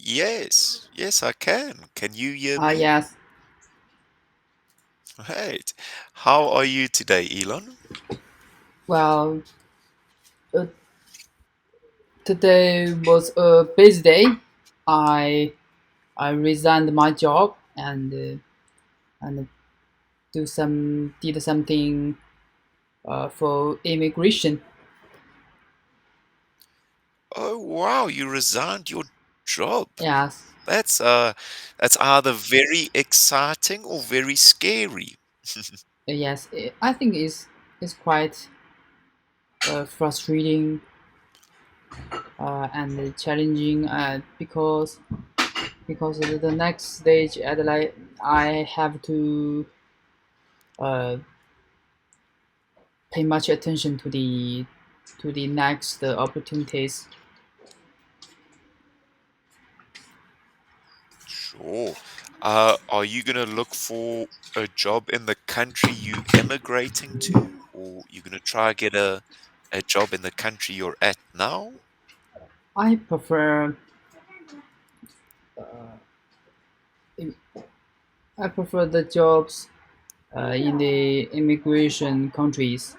Yes, yes, I can. Can you hear me? Yes. Right. How are you today, Elon? Well, uh, today was a busy day. I I resigned my job and did something for immigration. Oh, wow, you resigned your job. Yes. That's uh that's either very exciting or very scary. Yes. I think it's quite frustrating and challenging because the next stage I have to uh, pay much attention to the next opportunities. Sure. Are you gonna look for a job in the country you emigrating to, or you gonna try get a job in the country you're at now? I prefer I prefer the jobs in the immigration countries.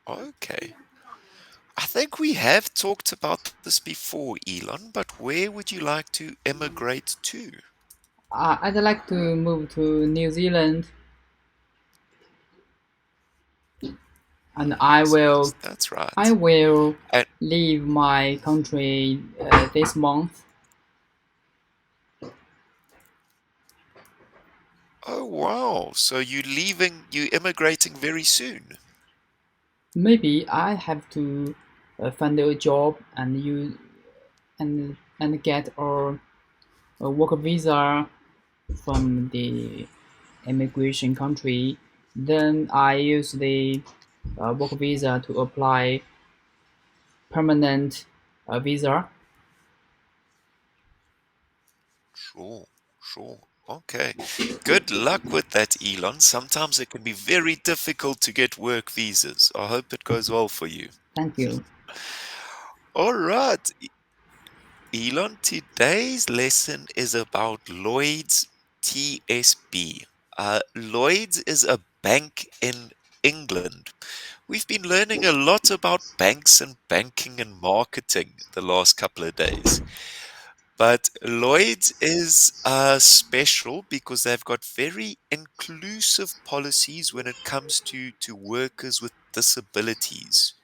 Okay. I think we have talked about this before, Elon, but where would you like to emigrate to? I'd like to move to New Zealand, and Nice, nice. That's I right. will And leave my country this month. oh wow, so you immigrating very soon. Maybe I have to find a job and get a work visa from the immigration country. Then I use the work visa to apply permanent visa. Sure, sure. Okay. Good luck with that, Elon. Sometimes it can be very difficult to get work visas. I hope it goes well for you. Thank you. All right, Elon, today's lesson is about Lloyds TSB. Lloyds is a bank in England. We've been learning a lot about banks and banking and marketing the last couple of days. But Lloyd's is special because they've got very inclusive policies when it comes to workers with disabilities.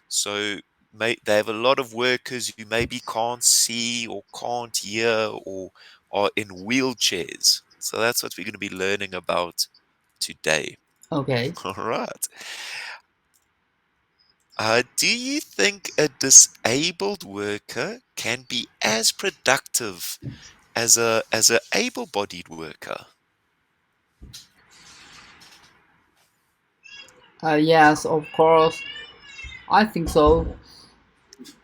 So they have a lot of workers who maybe can't see or can't hear or are in wheelchairs. So that's what we're going to be learning about today. Okay. All right. Do you think a disabled worker can be as productive as a able-bodied worker? Yes, of course. I think so.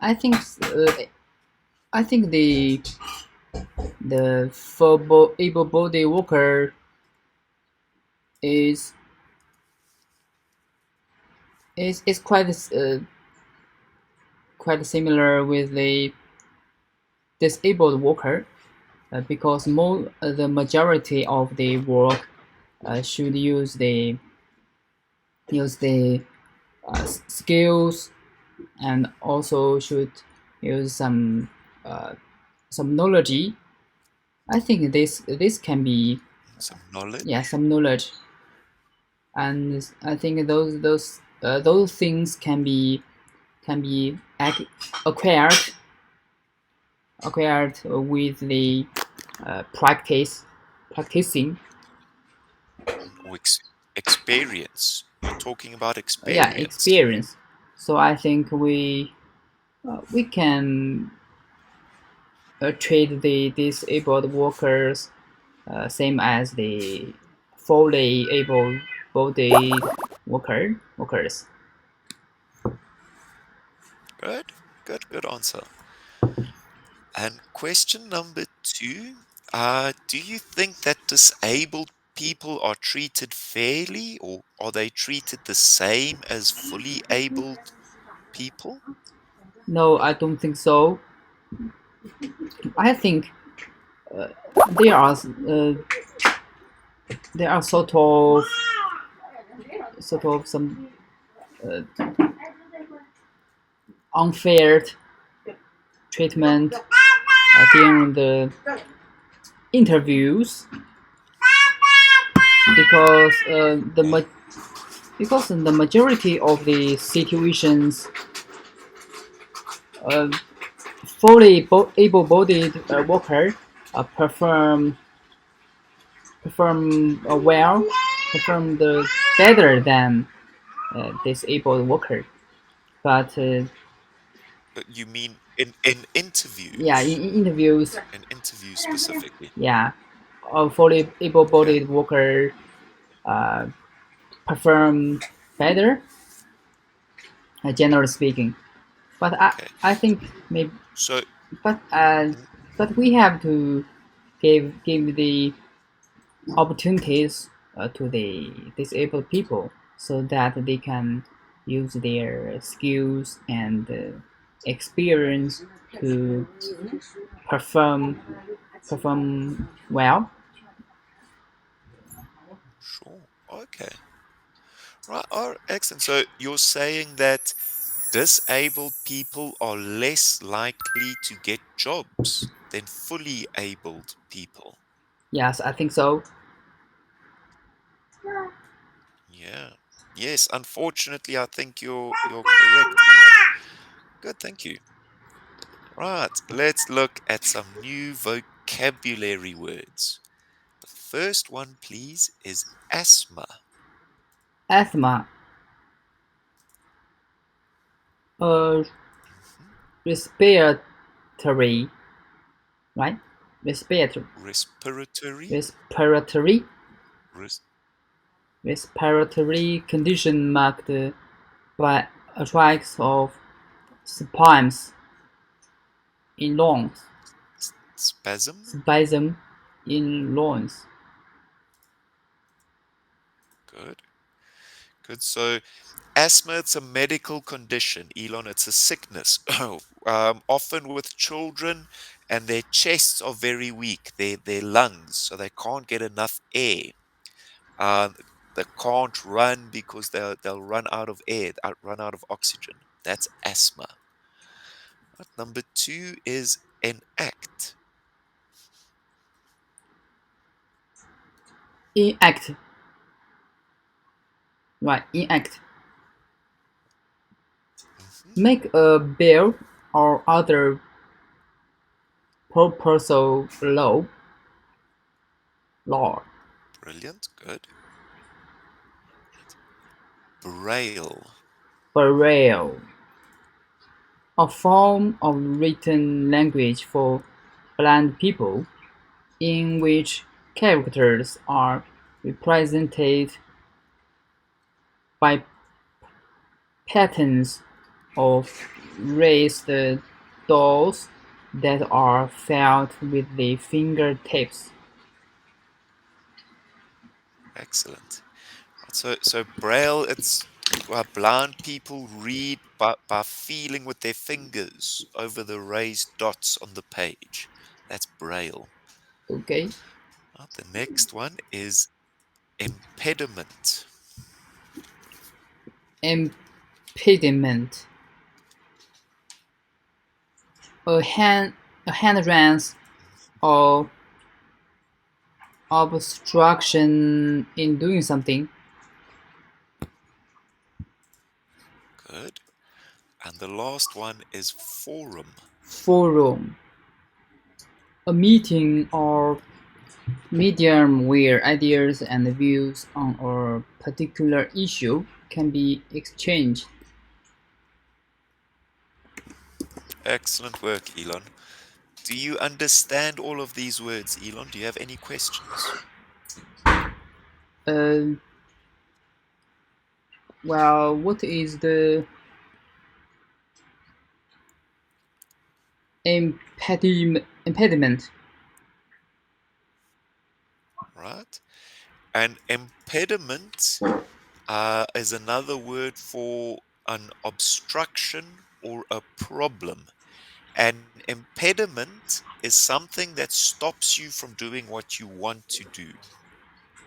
I think uh, I think the able-bodied worker is is quite similar with the disabled worker because the majority of the work should use the skills and also should use uh, some knowledge. I think this can be Some knowledge? some knowledge, and I think those things can be acquired with the practicing. Or experience? You're talking about Yeah, experience. experience. So I think we can treat the disabled workers same as the fully able bodied workers. Good, good answer. And question number two, do you think that disabled people are treated fairly or are they treated the same as fully abled people? No, I don't think so. I think uh, there are uh, there are sort of some uh, unfair treatment during the interviews because Oh, because in the majority of the situations, uh, fully able-bodied worker perform well, perform the better than disabled worker. But you mean in yeah, interviews? in interviews, In interviews specifically. yeah, a fully Okay. able-bodied worker uh, perform better, generally speaking. But Okay. I think maybe, So, but uh, mm, but we have to give the opportunities to the disabled people so that they can use their skills and experience to perform well. sure. Okay. Right. Oh, excellent. So you're saying that disabled people are less likely to get jobs than fully abled people. Yes, I think so. Yeah. Yes, unfortunately, I think you're correct, Elon. Good, thank you. Right, let's look at some new vocabulary words. The first one, please, is asthma. Asthma, uh, Mhm. respiratory, right? Respiratory, Respiratory. respiratory, Res- respiratory condition marked by attacks of spasms in lungs, spasm. spasm in lungs. Good, good. So asthma, it's a medical condition, Elon. It's a sickness, often with children, and their chests are very weak, their lungs, so they can't get enough air. Uh, they can't run because they'll run out of air, run out of oxygen. That's asthma. Right, number two is enact. Enact, right? Enact. Hmm. Make a bill or other proposal law. Brilliant, good. Braille. Braille, a form of written language for blind people in which characters are represented by patterns of raised dots that are felt with the fingertips. Excellent. So Braille, it's blind people read by feeling with their fingers over the raised dots on the page. That's Braille. Okay, The next one is impediment. impediment, a hindrance or obstruction in doing something. Good. And the last one is forum. Forum, a meeting or medium where ideas and views on a particular issue can be exchanged. Excellent work, Elon. Do you understand all of these words, Elon? Do you have any questions? Uh, well, what is the impediment? Right? An impediment is another word for an obstruction or a problem. An impediment is something that stops you from doing what you want to do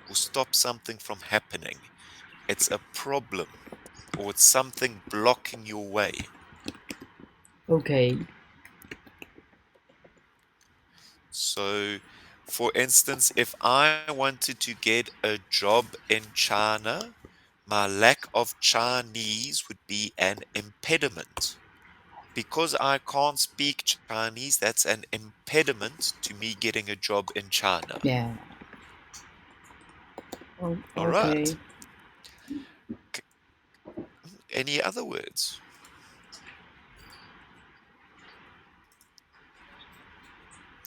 or stops something from happening. It's a problem or it's something blocking your way. Okay. So, for instance, if I wanted to get a job in China, my lack of Chinese would be an impediment. Because I can't speak Chinese, that's an impediment to me getting a job in China. Yeah. All Okay. right. C- Any other words?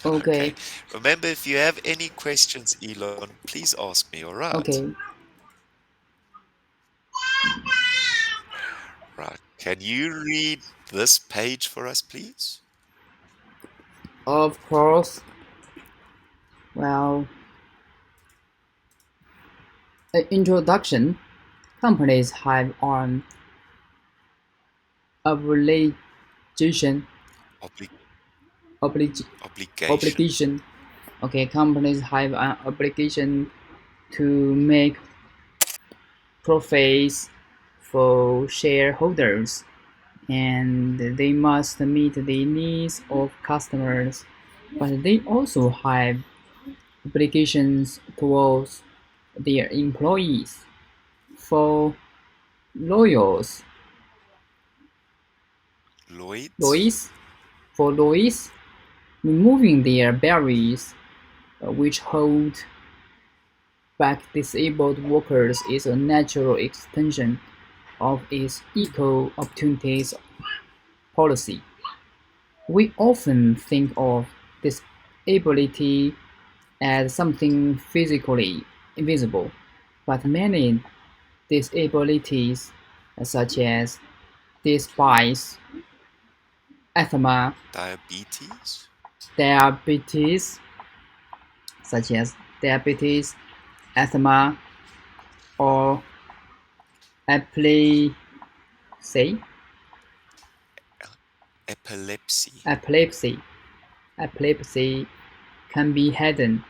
Okay. Okay. Remember, if you have any questions, Elon, please ask me. All right. Okay. Right. Can you read this page for us, please? Of course. Well, introduction. Companies have an obligation Obli- oblig- obligation. obligation. Okay, companies have an obligation to make profits for shareholders, and they must meet the needs of customers, but they also have obligations towards their employees. For lawyers, Lloyds. Lois, for Lois, removing their barriers which hold back disabled workers is a natural extension of its equal opportunities policy. We often think of disability as something physically invisible, but many disabilities, such as despise, asthma, Diabetes. diabetes, such as diabetes, asthma, or epilepsy, Epilepsy. epilepsy, epilepsy can be hidden.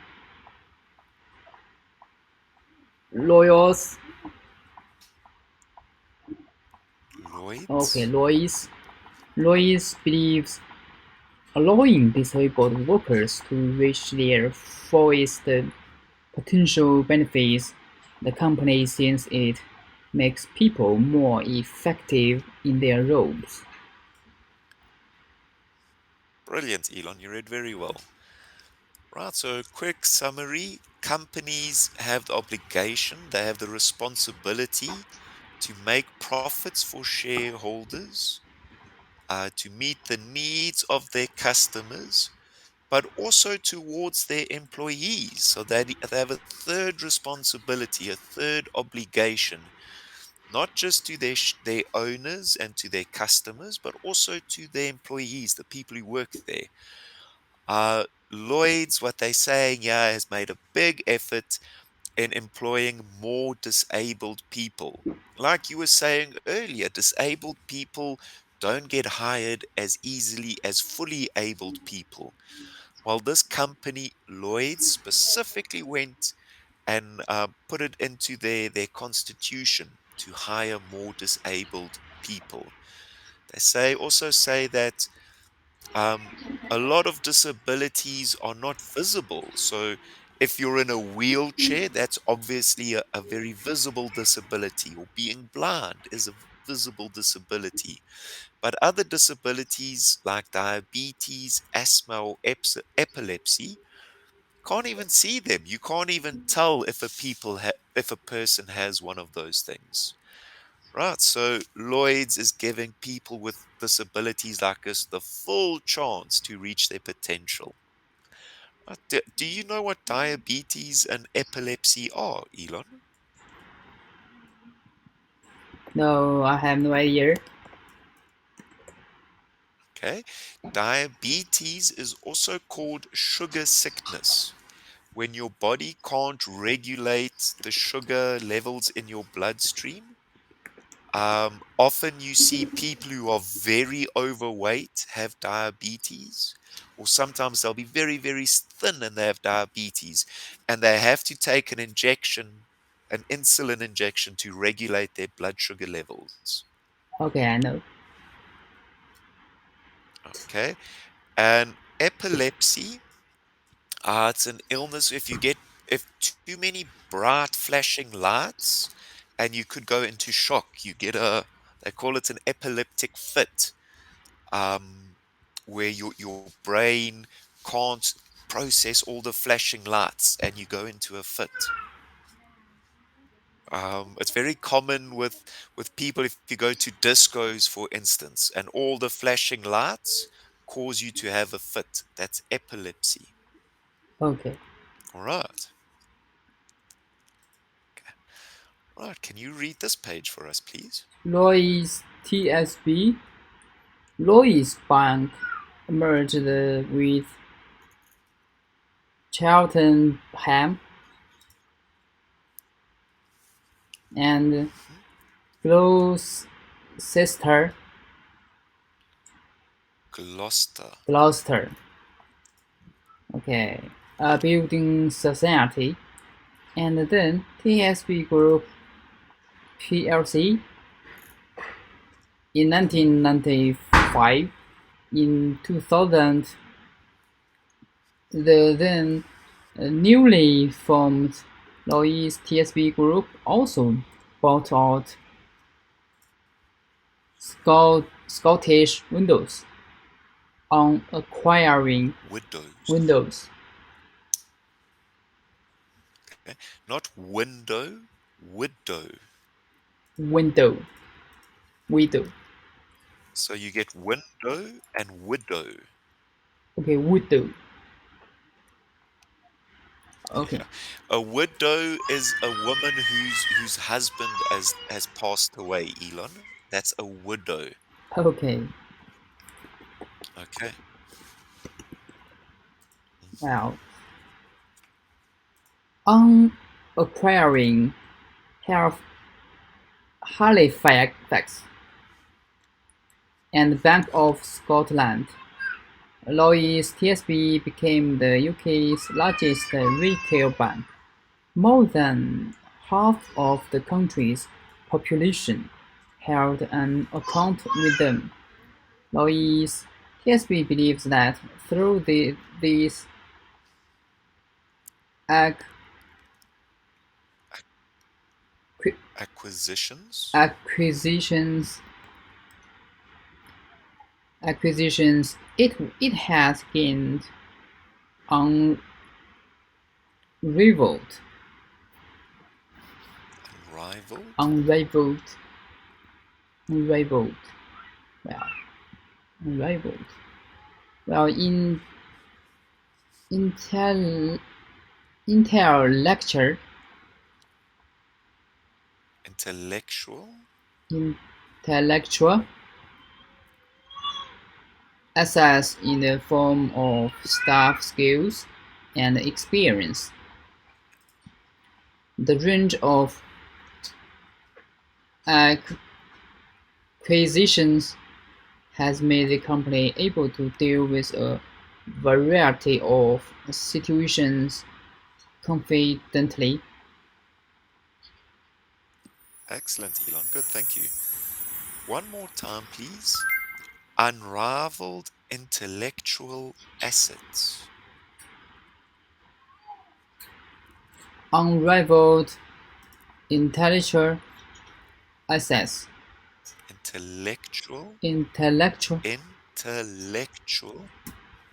Lawyers, okay, Lloyds. Lois believes allowing disabled workers to reach their fullest potential benefits, the company since it makes people more effective in their roles. Brilliant, Elon. You read very well. Right, so quick summary. Companies have the obligation, they have the responsibility to make profits for shareholders, to meet the needs of their customers, but also towards their employees. So they have a third responsibility, a third obligation, not just to their owners and to their customers, but also to their employees, the people who work there. Lloyd's, what they're saying here, has made a big effort in employing more disabled people. Like you were saying earlier, disabled people don't get hired as easily as fully abled people. While this company, Lloyd's, specifically went and put it into their constitution to hire more disabled people. They also say that um, a lot of disabilities are not visible. So if you're in a wheelchair, that's obviously a very visible disability, or being blind is a visible disability. But other disabilities like diabetes, asthma, or epilepsy, can't even see them. You can't even tell if if a person has one of those things. Right, so Lloyd's is giving people with disabilities like us the full chance to reach their potential. Do you know what diabetes and epilepsy are, Elon? No, I have no idea. Okay. Diabetes is also called sugar sickness, when your body can't regulate the sugar levels in your bloodstream. Often you see people who are very overweight have diabetes, or sometimes they'll be very, very thin and they have diabetes, and they have to take an injection, an insulin injection to regulate their blood sugar levels. Okay, I know. Okay. And epilepsy, it's an illness if too many bright flashing lights and you could go into shock. You get they call it an epileptic fit, um, where your brain can't process all the flashing lights and you go into a fit. It's very common with people if you go to discos, for instance, and all the flashing lights cause you to have a fit. That's epilepsy. Okay. All right. All right. Can you read this page for us, please? Lloyds TSB. Lloyds Bank merged with Cheltenham and Mhm. Gloucester. Gloucester. Gloucester. Okay. A building society. And then TSB Group PLC in 1995. In 2000, the then newly formed Lloyds TSB Group also bought out Scottish Windows on acquiring Widows. Windows. Okay. Not window, widow. Window. Widow. So you get window and widow. Okay, widow. Okay. Yeah. A widow is a woman whose husband has passed away, Elon. That's a widow. Okay. Okay. Mhm. Well, on acquiring Halifax and Bank of Scotland, Lloyds TSB became the UK's largest retail bank. More than half of the country's population held an account with them. Lloyds TSB believes that through these ac- Acquisitions. acquisitions, it has gained unrivaled, Unrivaled. unrivaled, unrivaled, well, unrivaled. Well, in intel, intellectual, Intellectual. intellectual assets in the form of staff skills and experience. The range of acquisitions has made the company able to deal with a variety of situations confidently. Excellent, Elon. Good, thank you. One more time, please. Unrivaled intellectual assets. Unrivaled intellectual assets. Intellectual. Intellectual Intellectual.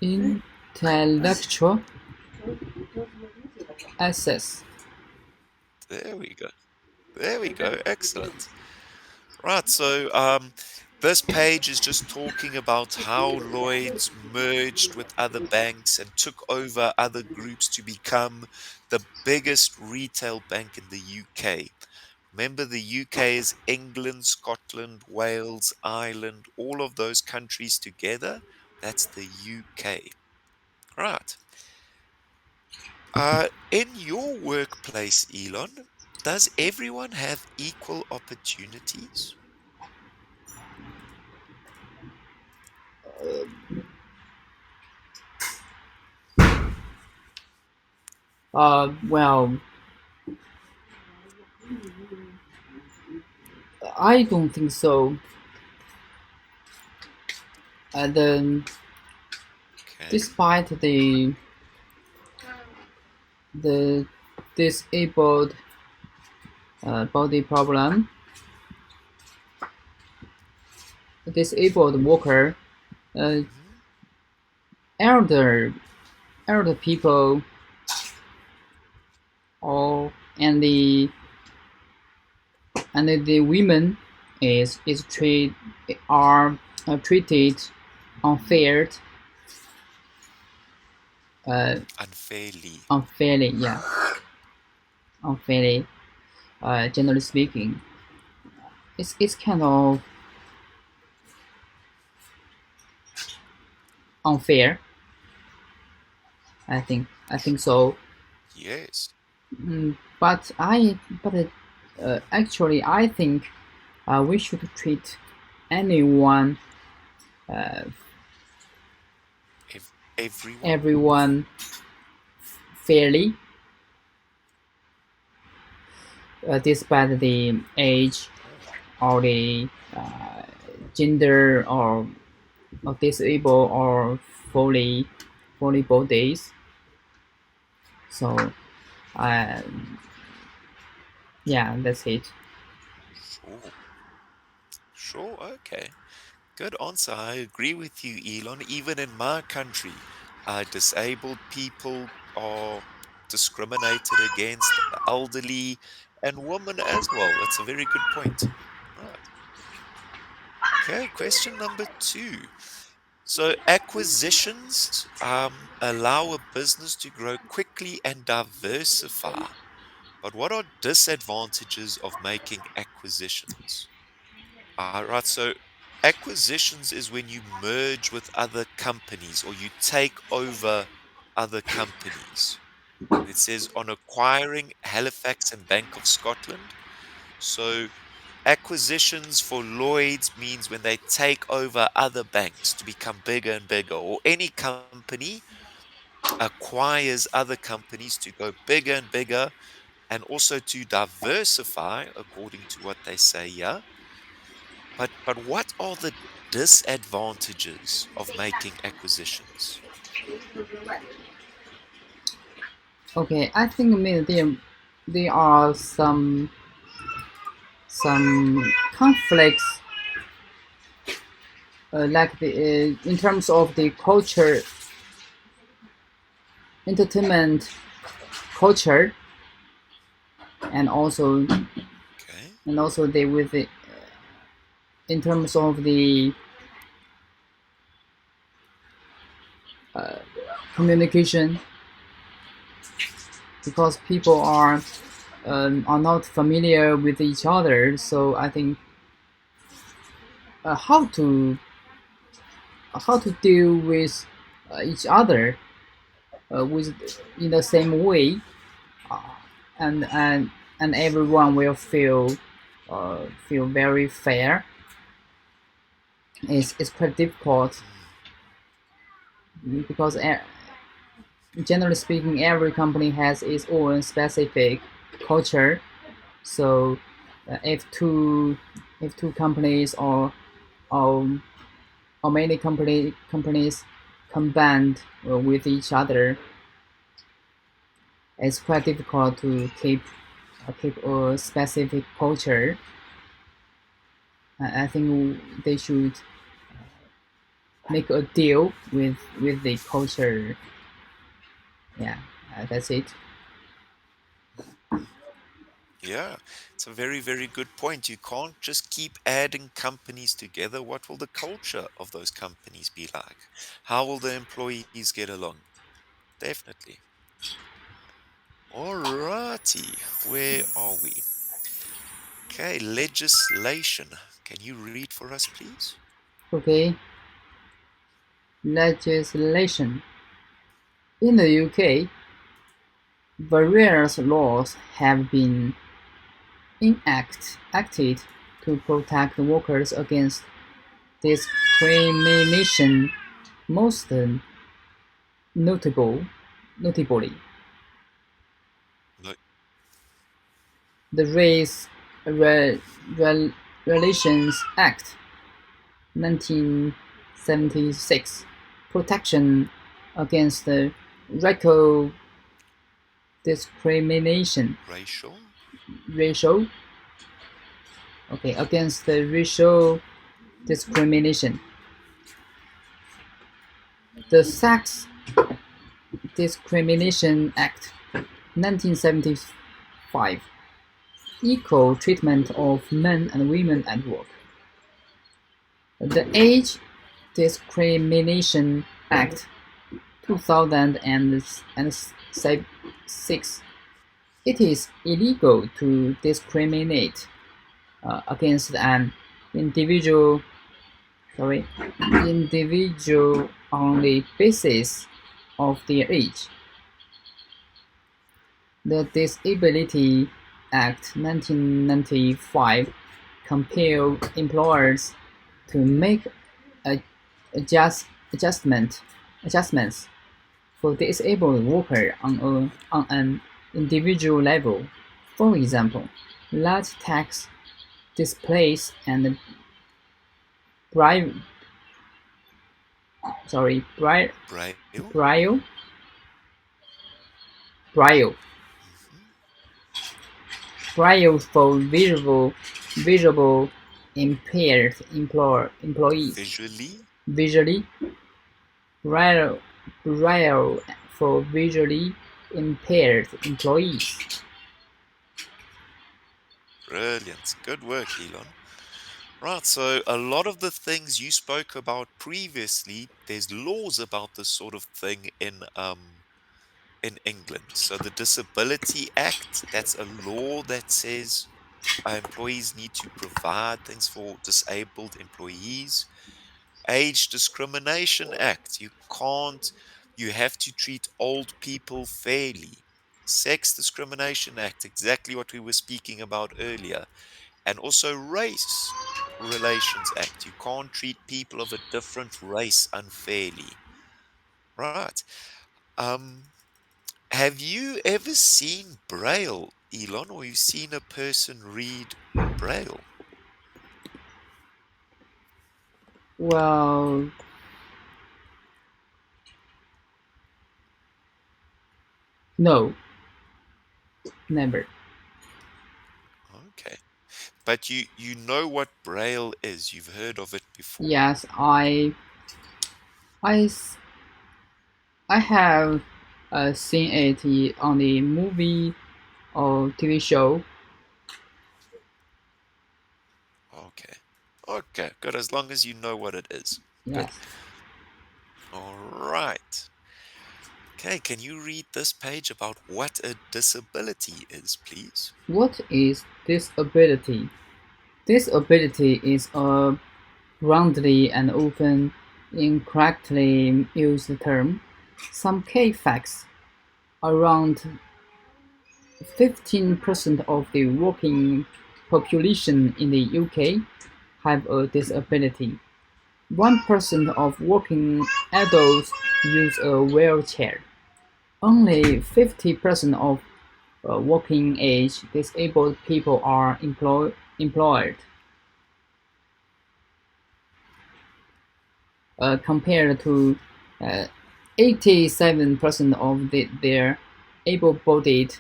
intellectual assets. There we go. There we go. Excellent. Right. So this page is just talking about how Lloyd's merged with other banks and took over other groups to become the biggest retail bank in the UK. Remember, the UK is England, Scotland, Wales, Ireland, all of those countries together. That's the UK. Right. In your workplace, Elon, does everyone have equal opportunities? Well, I don't think so. And then, Okay. despite the disabled body problem, the disabled worker, uh, Hmm. elder elder people, or and the women is treat are treated unfair, uh, Unfairly. unfairly, yeah, unfairly. Generally speaking, it's kind of unfair. I think so. Yes. But actually, I think we should treat anyone, uh, Everyone. everyone fairly, despite the age Oh, or the uh, gender or disabled or fully fully bodies. So, uh, yeah, that's it. sure. Sure. Okay. Good answer. I agree with you, Elon. Even in my country, disabled people are discriminated against, elderly and women as well. That's a very good point. Right. Okay. Question number two. So acquisitions allow a business to grow quickly and diversify. But what are disadvantages of making acquisitions? Right. So acquisitions is when you merge with other companies or you take over other companies. It says on acquiring Halifax and Bank of Scotland. So acquisitions for Lloyds means when they take over other banks to become bigger and bigger, or any company acquires other companies to go bigger and bigger and also to diversify according to what they say, yeah. But what are the disadvantages of making acquisitions? Okay, I think maybe there are some conflicts, like in terms of the culture, entertainment culture, and also Okay. they with the in terms of the communication, because people are not familiar with each other. So I think uh, how to how to deal with each other with in the same way, uh, and and and everyone will feel very fair. It's quite difficult Mm, because generally speaking, every company has its own specific culture. So if two companies or, or many companies combined with each other, it's quite difficult to keep a specific culture. I think they should make a deal with the culture. Yeah, that's it. mm, mm. Yeah, it's a very, very good point. You can't just keep adding companies together. What will the culture of those companies be like? How will the employees get along? Definitely. Alrighty, where are we? Okay, legislation. Can you read for us, please? Okay, legislation. In the UK, various laws have been enacted to protect workers against discrimination most notable, notably No, the Race Re- Rel- Relations Act 1976 protection against racial discrimination racial. racial against the racial discrimination. The Sex Discrimination Act 1975 equal treatment of men and women at work. The Age Discrimination Act 2006. It is illegal to discriminate against an individual sorry, individual on the basis of their age. The Disability Act 1995 compelled employers to make adjust, adjustment, adjustments for disabled workers on an individual level. For example, large text displays and braille, braille, Braille. braille, braille, Hmm. braille for visual impaired employees. Visually. Visually, braille, braille for visually impaired employees. Brilliant. Good work, Elon. Right, so a lot of the things you spoke about previously, there's laws about this sort of thing in England. So the Disability Act, that's a law that says employees need to provide things for disabled employees. Age Discrimination Act, you have to treat old people fairly. Sex Discrimination Act, exactly what we were speaking about earlier. And also Race Relations Act, you can't treat people of a different race unfairly. Right. Um, have you ever seen Braille, Elon, or you seen a person read Braille? Well, no, never. Okay. But you know what Braille is. You've heard of it before. Yes, I, s- I have seen it on the movie or TV show. Okay. Okay, good. As long as you know what it is. Good. Yes. All right. Okay, can you read this page about what a disability is, please? What is disability? Disability is a roundly and often incorrectly used term. Some key facts: around 15% of the working population in the UK have a disability. 1% of working adults use a wheelchair. Only 50% of working-age disabled people are employed, compared to uh, 87% of their able-bodied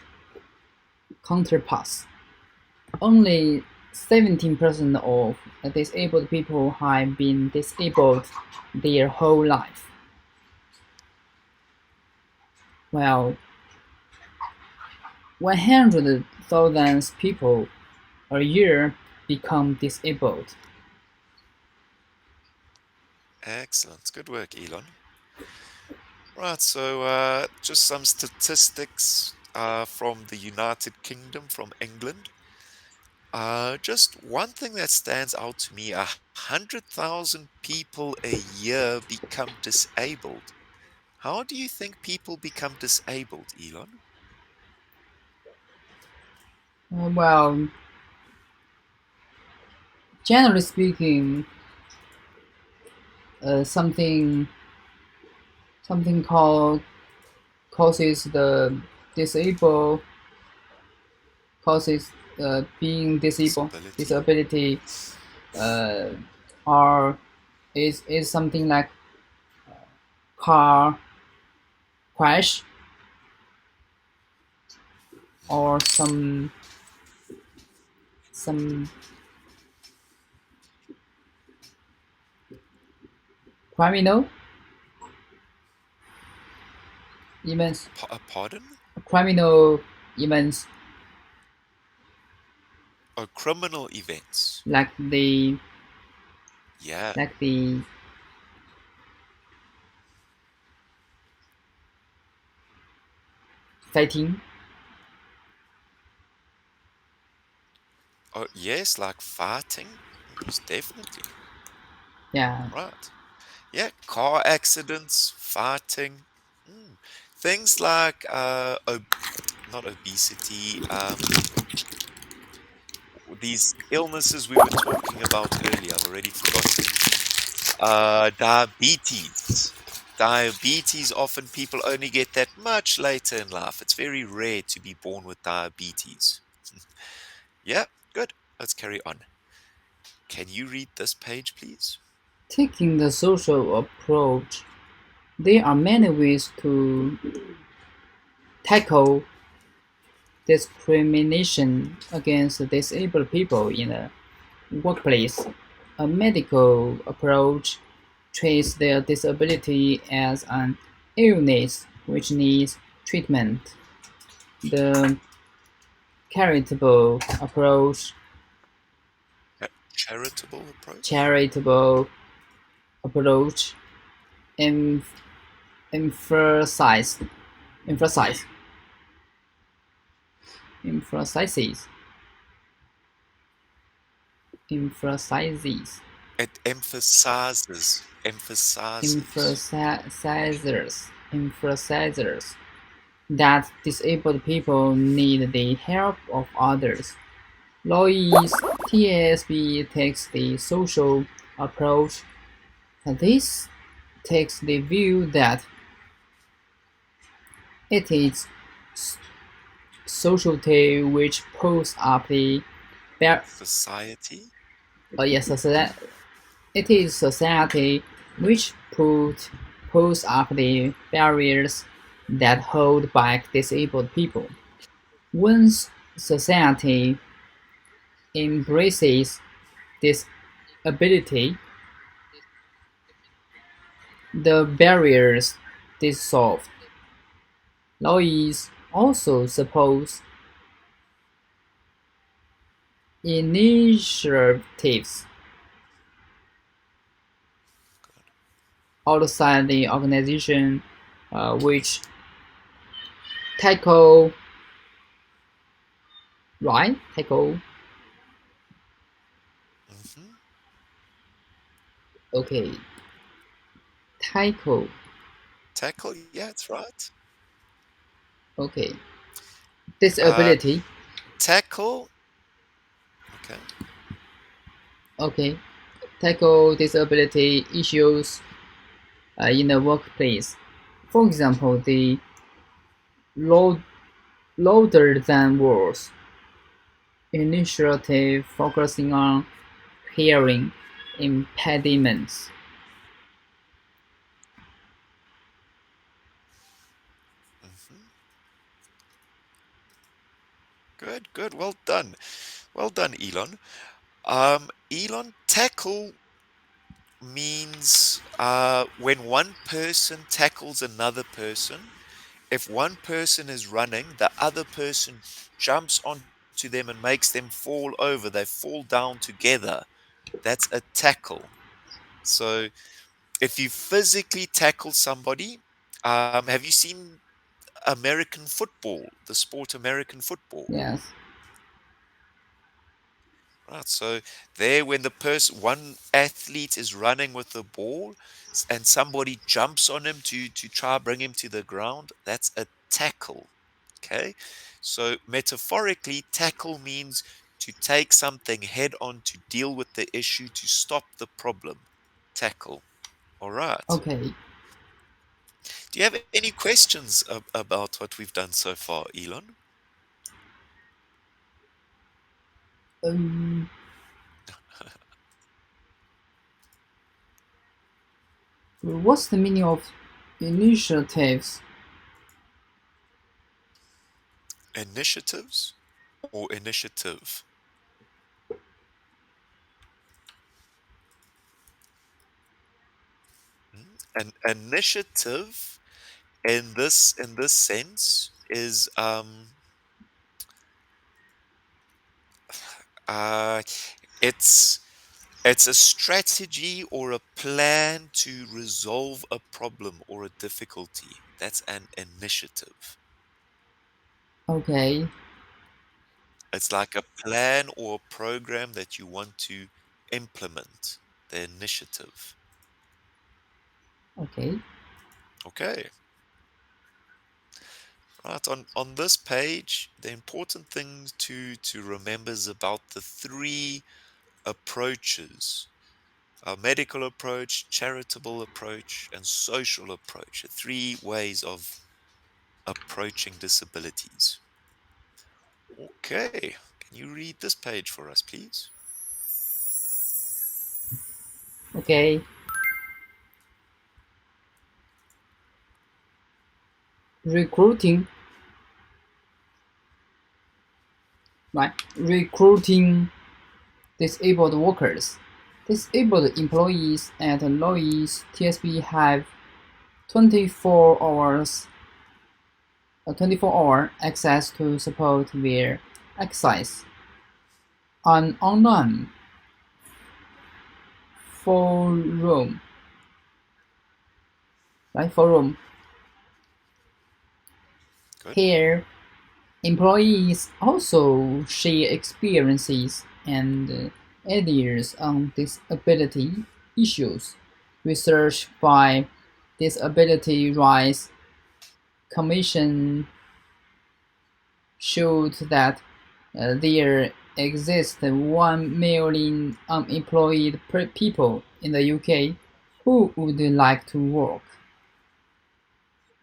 counterparts. Only 17% of disabled people have been disabled their whole life. Well, 100,000 people a year become disabled. Excellent. Good work, Elon. Right, so just some statistics from the United Kingdom, from England. Just one thing that stands out to me, 100,000 people a year become disabled. How do you think people become disabled, Elon? Well, generally speaking, something called causes the disable causes being disabled Disability. disability uh, or is something like car crash or Mm, some criminal events pardon? criminal events Oh, criminal events. like Yeah. the fighting. Oh, yes, like fighting. Most definitely. Yeah, Right. Yeah, car accidents, fighting. Mm. Things like not obesity, these illnesses we were talking about earlier. I've already forgotten. Diabetes. Diabetes, often people only get that much later in life. It's very rare to be born with diabetes. Yeah, good. Let's carry on. Can you read this page, please? taking the social approach. There are many ways to tackle discrimination against disabled people in the workplace. A medical approach treats their disability as an illness which needs treatment. The charitable approach, Charitable approach? charitable approach em- emphasize, emphasize, emphasizes, emphasizes, It emphasizes. emphasizes that disabled people need the help of others. Lloyds TSB takes the social approach. This takes the view that it is society which pulls up the bar- Society? yes, it is society which pulls up the barriers that hold back disabled people. Once society embraces this ability, the barriers dissolve. Lawyers also suppose initiatives outside the organization which tackle right tackle Hmm. okay tackle Tackle, yeah, that's right. okay Uh, disability tackle, okay. okay tackle disability issues in the workplace. For example, the load, louder than words initiative focusing on hearing impediments. Hmm. Good, good. Well done. Well done, Elon. Elon, tackle means when one person tackles another person. If one person is running, the other person jumps onto them and makes them fall over. They fall down together. That's a tackle. So if you physically tackle somebody, have you seen American football, the sport American football? Yes, Right. So there, when the one athlete is running with the ball, and somebody jumps on him to try bring him to the ground, that's a tackle. Okay. So metaphorically, tackle means to take something head on, to deal with the issue, to stop the problem. Tackle. All right. Okay. Do you have any questions about what we've done so far, Elon? Um, what's the meaning of initiatives? Initiatives or initiative? An initiative in this sense is uh it's it's a strategy or a plan to resolve a problem or a difficulty. That's an initiative. Okay. It's like a plan or a program that you want to implement, the initiative. Okay. Okay. Right. On this page, the important thing to remember is about the three approaches: a medical approach, charitable approach, and social approach. The three ways of approaching disabilities. Okay. Can you read this page for us, please? Okay. Recruiting, right? Recruiting disabled workers. Disabled employees at Lloyds TSB have 24 hours 24-hour access to support their exercise. An online forum, right? Forum. Good. Here, employees also share experiences and ideas on disability issues. Research by Disability Rights Commission showed that there exist 1 million unemployed people in the UK who would like to work.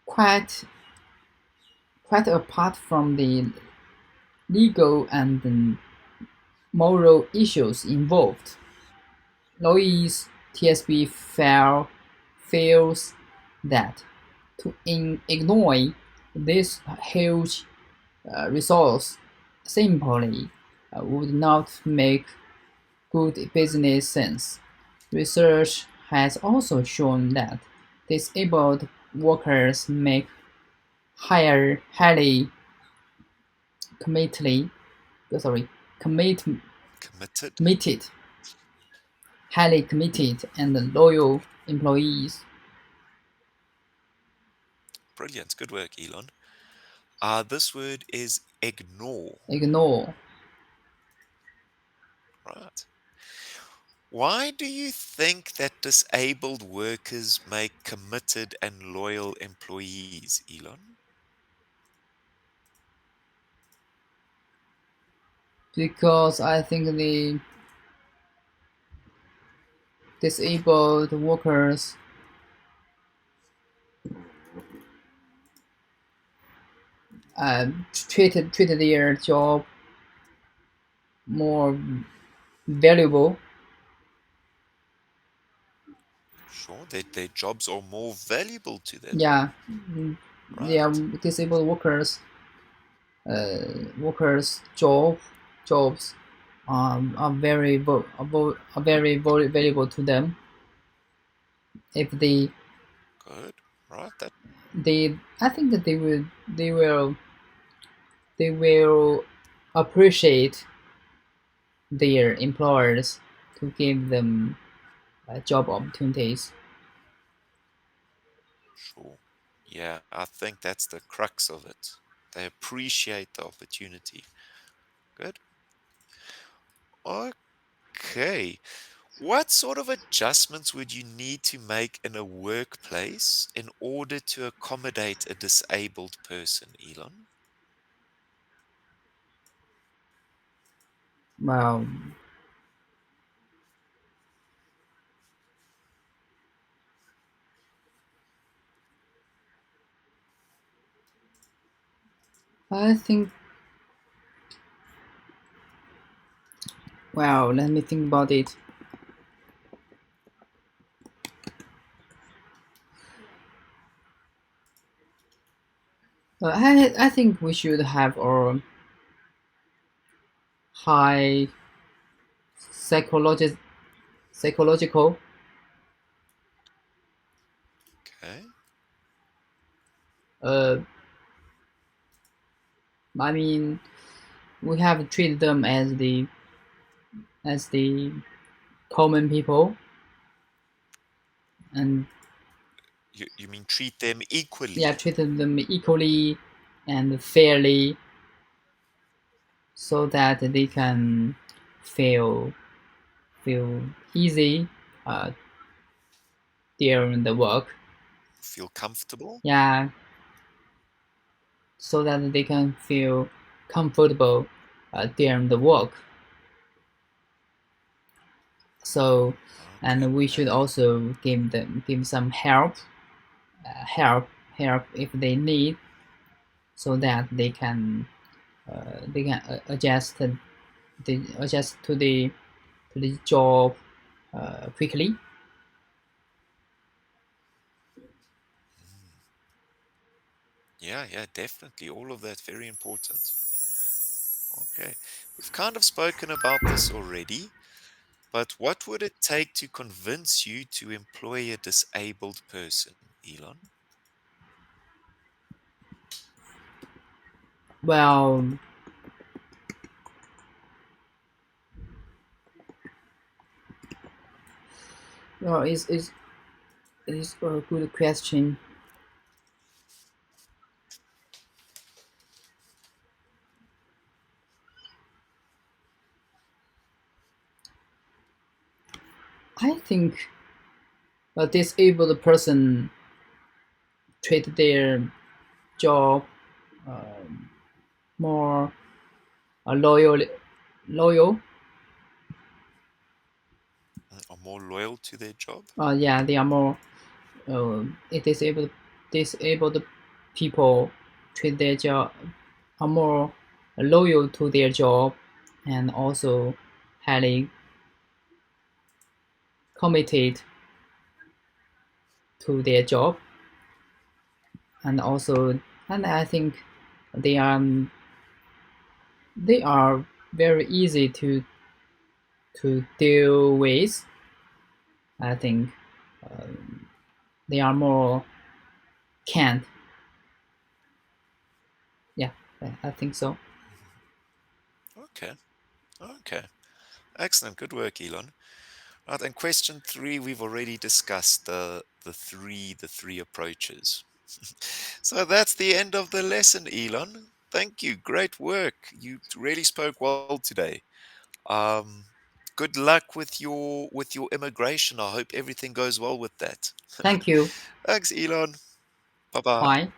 Quite, quite apart from the legal and moral issues involved, Louis TSB feels that to ignore this huge resource simply would not make good business sense. Research has also shown that disabled workers make highly committed, sorry, commit, Committed. committed, highly committed and loyal employees. Brilliant. Good work, Elon. This word is ignore. Ignore Right. Why do you think that disabled workers make committed and loyal employees, Elon? because I think the disabled workers treated their job more valuable. Sure, their jobs are more valuable to them. Yeah, yeah, Right. disabled workers jobs are very valuable to them. If Good. Right. That I think that they will appreciate their employers to give them job opportunities. sure. Yeah, I think that's the crux of it. They appreciate the opportunity. Good. Okay. What sort of adjustments would you need to make in a workplace in order to accommodate a disabled person, Elon? Um, I think, well, let me think about it. I think we should have a high psychologi- psychological. Okay. Uh, I mean, we have treated them as the common people, and You mean treat them yeah, equally? treated them equally and fairly, so that they can feel feel easy uh, during the work. Feel comfortable? Yeah, so that they can feel comfortable during the work. So, and we should Okay. also give some help, help, help if they need, so that they can adjust to the job quickly. Yeah, yeah, definitely. All of that very important. Okay. We've kind of spoken about this already, but what would it take to convince you to employ a disabled person, Elon? Well, well, it's a good question. I think a disabled person treat their job more loyal. Loyal. Are more loyal to their job? Yeah, they are more disabled people treat their job are more loyal to their job and also highly committed to their job, and also, and I think they are they are very easy to deal with. I think they are more kind. Yeah, I think so. Okay. Okay. Excellent. Good work, Elon. Right, and question three, we've already discussed the three approaches. So that's the end of the lesson, Elon. Thank you. Great work. You really spoke well today. Um, Good luck with your immigration. I hope everything goes well with that. Thank you. Thanks, Elon. Bye bye. Bye.